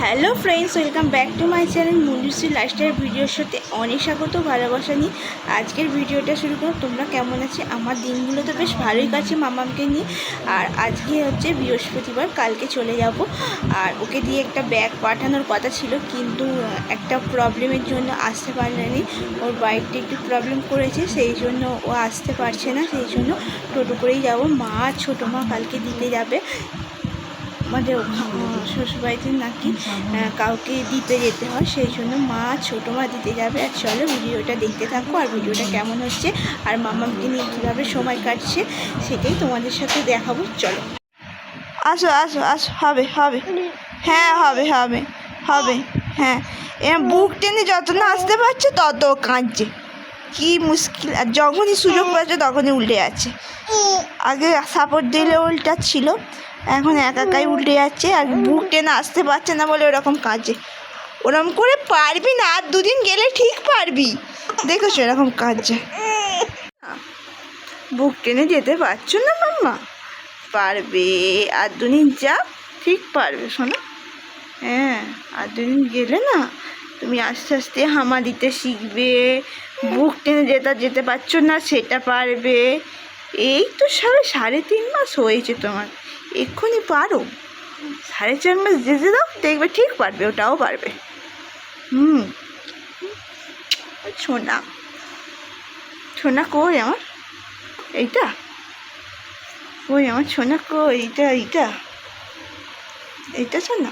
Hello friends, welcome back to my channel Manjushree lifestyle ভিডিওর সাথে অনেক স্বাগত, ভালোবাসা নিয়ে আজকের ভিডিওটা শুরু করো। তোমরা কেমন আছে? আমার দিনগুলো তো বেশ ভালোই কাছে মামামকে নিয়ে। আর আজকে হচ্ছে বৃহস্পতিবার, কালকে চলে যাব। আর ওকে দিয়ে একটা ব্যাগ পাঠানোর কথা ছিল, কিন্তু একটা প্রবলেমের জন্য আসতে পারলেনি। ওর বাইকটা একটু প্রবলেম করেছে, সেই জন্য ও আসতে পারছে না। সেই জন্য টোটো করেই যাব। মা আর ছোটো মা কালকে দিতে যাবে। আমাদের শ্বশুরবাড়িতে নাকি কাউকে দিতে যেতে হয়, সেই জন্য মা ছোটো মা দিতে যাবে। আর চলো ভিডিওটা দেখতে থাকো, আর ভিডিওটা কেমন হচ্ছে আর মামাকে নিয়ে কীভাবে সময় কাটছে সেটাই তোমাদের সাথে দেখাবো। চলো, আসো আসো আসো, হবে হবে, হ্যাঁ হবে হবে হবে, হ্যাঁ। বুক টেনে যত না আসতে পারছে তত কাঁদছে, কি মুশকিল। আর যখনই সুযোগ পাচ্ছে তখনই উল্টে যাচ্ছে। আগে সাপোর্ট দিলে উল্টা ছিল, এখন একাই উল্টে যাচ্ছে। আর বুক টেনে আসতে পারছে না বলে ওরকম কাঁদছে। ওরকম করে পারবি না, আর দুদিন গেলে ঠিক পারবি। দেখেছো এরকম কাঁদছে। বুক টেনে যেতে পারছো না মাম্মা? পারবে, আর দুদিন যা, ঠিক পারবে শোনো। হ্যাঁ, আর দুদিন গেলে না তুমি আস্তে আস্তে হামা দিতে শিখবে। বুক টেনে যেতে পারছো না সেটা পারবে। এই তো 3.5 মাস হয়েছে তোমার, এক্ষুনি পারো। 4.5 মাস যেতে দাও, দেখবে ঠিক পারবে, ওটাও পারবে। সোনা সোনা কই আমার? এইটা কই আমার সোনা? কই এইটা? এইটা এইটা সোনা,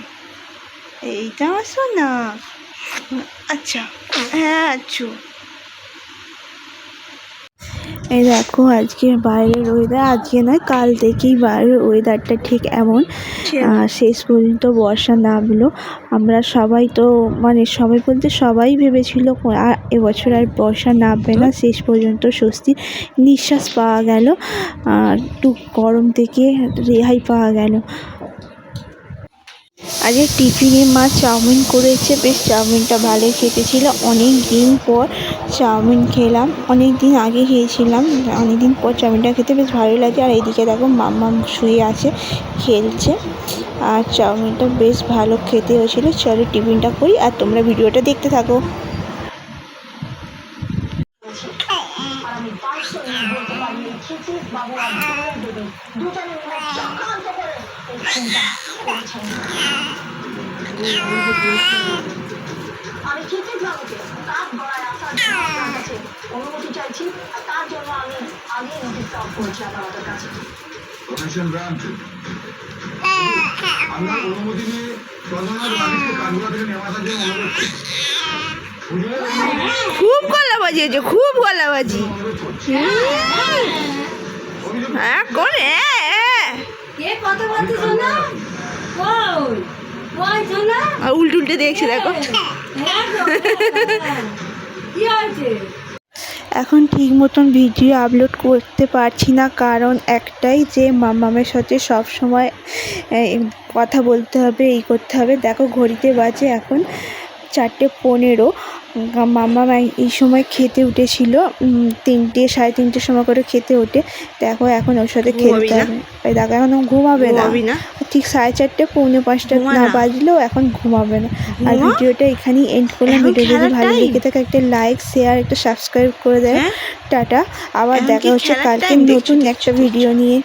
এইটা আমার সোনা। আচ্ছা, হ্যাঁ আচ্ছা। এই দেখো আজকের বাইরের ওয়েদার, আজকে নয় কাল থেকেই বাইরের ওয়েদারটা ঠিক এমন। শেষ পর্যন্ত বর্ষা নামলো। আমরা সবাই তো সবাই বলতে সবাই ভেবেছিল এবছর আর বর্ষা নামবে না। শেষ পর্যন্ত স্বস্তির নিঃশ্বাস পাওয়া গেল, একটু গরম থেকে রেহাই পাওয়া গেল। আজকে টিফিনে মা চাউমিন করেছে, বেশ চাউমিনটা ভালোই খেতে ছিল। অনেক দিন পর চাউমিন খেলাম, অনেক দিন আগে খেয়েছিলাম, অনেক দিন পর চাউমিনটা খেতে বেশ ভালোই লাগে। আর এইদিকে দেখো মাম্মাম শুয়ে আছে, খেলছে। আর চাউমিনটা বেশ ভালো খেতে হয়েছিল। চলো টিফিনটা করি আর তোমরা ভিডিওটা দেখতে থাকো। আমি ঠিকই যাবো, কাজ গড়ায় আসার জন্য আপনার কাছে অনুমতি চাইছি, আর তার জন্য আমি আগে নোটিশটা অফ করেছি আপনাদের কাছে। প্রফেশন ব্রাঞ্চ আমরা অনুমতি নিয়ে প্রধানের বাড়িতে কাজগুলো থেকে নেওয়া আসার জন্য অনুরোধ করছি। খুব গলা বাজিয়েছে, খুব গলা বাজি। হ্যাঁ কোন উল্টে দেখছি দেখো। এখন ঠিক মতন ভিডিও আপলোড করতে পারছি না, কারণ একটাই যে মামামের সাথে সব সময় কথা বলতে হবে, এই করতে হবে। দেখো ঘড়িতে বাজে এখন 4:15। মামা এই সময় খেতে উঠেছিল, 3টে 3:30 সময় করে খেতে ওঠে। দেখো এখন ওর সাথে খেলতে হবে। দেখো এখন ঘুমাবে না, ঠিক 4:30 4:45 না বাজলেও এখন ঘুমাবে না। আর ভিডিওটা এখানেই এন্ড করলাম। ভিডিও যদি ভালো লেগে থাকে একটা লাইক, শেয়ার, একটা সাবস্ক্রাইব করে দেয়। টাটা, আবার দেখা হচ্ছে কালকে নতুন একটা ভিডিও নিয়ে।